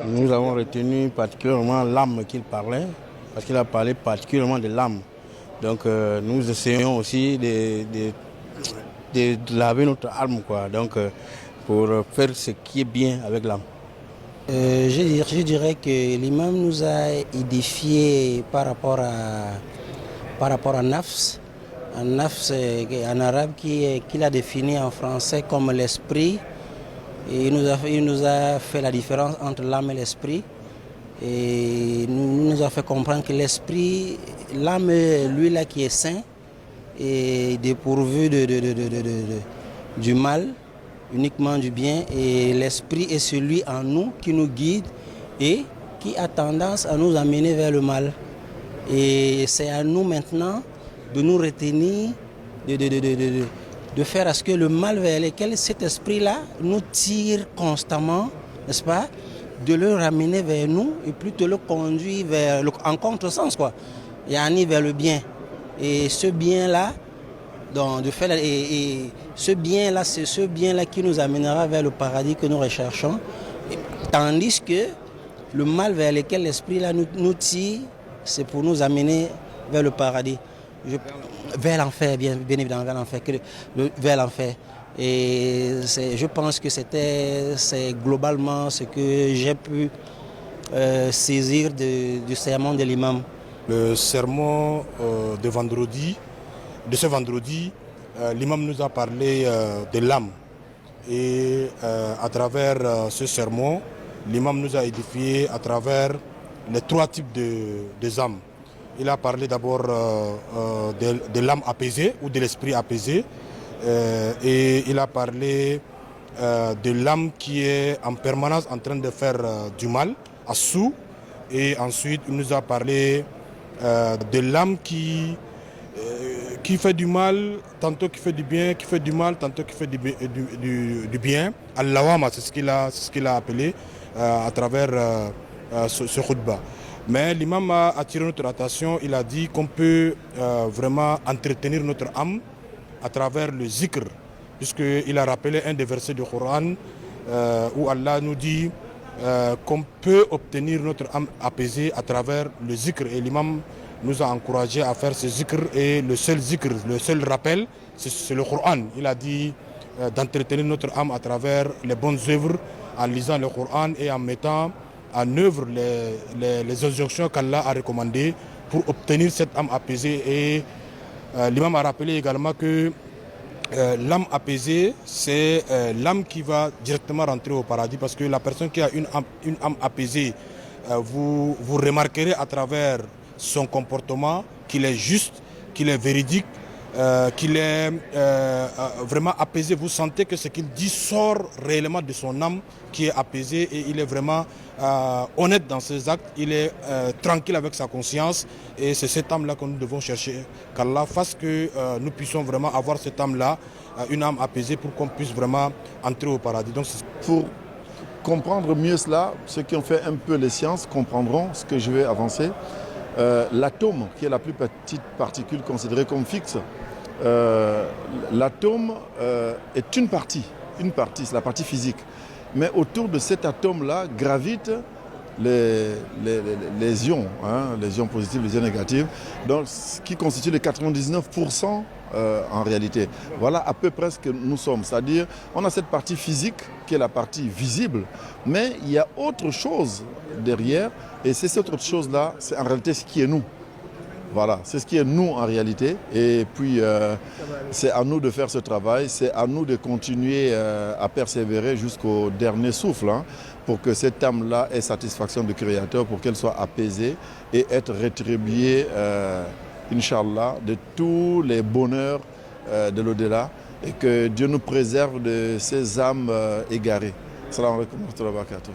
Nous avons retenu particulièrement l'âme qu'il parlait, parce qu'il a parlé particulièrement de l'âme. Donc nous essayons aussi de laver notre âme, quoi. Donc pour faire ce qui est bien avec l'âme. Je dirais que l'imam nous a édifié par rapport à Nafs. Nafs en arabe qu'il a défini en français comme l'esprit. Et il nous a fait la différence entre l'âme et l'esprit. Et nous a fait comprendre que l'esprit, l'âme, lui là qui est saint, est dépourvu du mal, uniquement du bien. Et l'esprit est celui en nous qui nous guide et qui a tendance à nous amener vers le mal. Et c'est à nous maintenant de nous retenir, de faire à ce que le mal vers lequel cet esprit-là nous tire constamment, n'est-ce pas, de le ramener vers nous et plutôt le conduire en contresens, quoi, et aller vers le bien. Et ce bien-là, ce bien-là, c'est ce bien-là qui nous amènera vers le paradis que nous recherchons, tandis que le mal vers lequel l'esprit-là nous tire, c'est pour nous amener vers le paradis. Vers l'enfer, bien évidemment, vers l'enfer. Et je pense que c'est globalement ce que j'ai pu saisir du sermon de l'imam. Le sermon de ce vendredi, l'imam nous a parlé de l'âme. Et à travers ce sermon, l'imam nous a édifié à travers les trois types des âmes. Il a parlé d'abord de l'âme apaisée ou de l'esprit apaisé. Et il a parlé de l'âme qui est en permanence en train de faire du mal, à sous. Et ensuite, il nous a parlé de l'âme qui fait du mal, tantôt qui fait du bien, qui fait du mal, tantôt qui fait du bien. Al-Lawama, c'est ce qu'il a appelé à travers ce khutbah. Mais l'imam a attiré notre attention, il a dit qu'on peut vraiment entretenir notre âme à travers le zikr, puisqu'il a rappelé un des versets du Coran où Allah nous dit qu'on peut obtenir notre âme apaisée à travers le zikr. Et l'imam nous a encouragé à faire ce zikr, et le seul zikr, le seul rappel, c'est le Coran. Il a dit d'entretenir notre âme à travers les bonnes œuvres, en lisant le Coran et en mettant en œuvre les injonctions qu'Allah a recommandées pour obtenir cette âme apaisée. Et l'imam a rappelé également que l'âme apaisée, c'est l'âme qui va directement rentrer au paradis, parce que la personne qui a une âme apaisée, vous remarquerez à travers son comportement qu'il est juste, qu'il est véridique, qu'il est vraiment apaisé. Vous sentez que ce qu'il dit sort réellement de son âme qui est apaisée, et il est vraiment honnête dans ses actes, il est tranquille avec sa conscience. Et c'est cette âme-là que nous devons chercher, qu'Allah fasse que nous puissions vraiment avoir cette âme-là, une âme apaisée, pour qu'on puisse vraiment entrer au paradis. Donc, pour comprendre mieux cela, ceux qui ont fait un peu les sciences comprendront ce que je vais avancer. L'atome, qui est la plus petite particule considérée comme fixe, l'atome est une partie, c'est la partie physique. Mais autour de cet atome-là gravitent les ions, les ions positifs, les ions négatifs, donc, ce qui constitue les 99% en réalité. Voilà à peu près ce que nous sommes, c'est-à-dire on a cette partie physique qui est la partie visible, mais il y a autre chose derrière, et c'est cette autre chose-là, c'est en réalité ce qui est nous. Voilà, c'est ce qui est nous en réalité, et puis c'est à nous de faire ce travail, c'est à nous de continuer à persévérer jusqu'au dernier souffle, pour que cette âme-là ait satisfaction du Créateur, pour qu'elle soit apaisée et être rétribuée, Inch'Allah, de tous les bonheurs de l'au-delà, et que Dieu nous préserve de ces âmes égarées. Salam alaikum wa rahmatullahi wa barakatuh.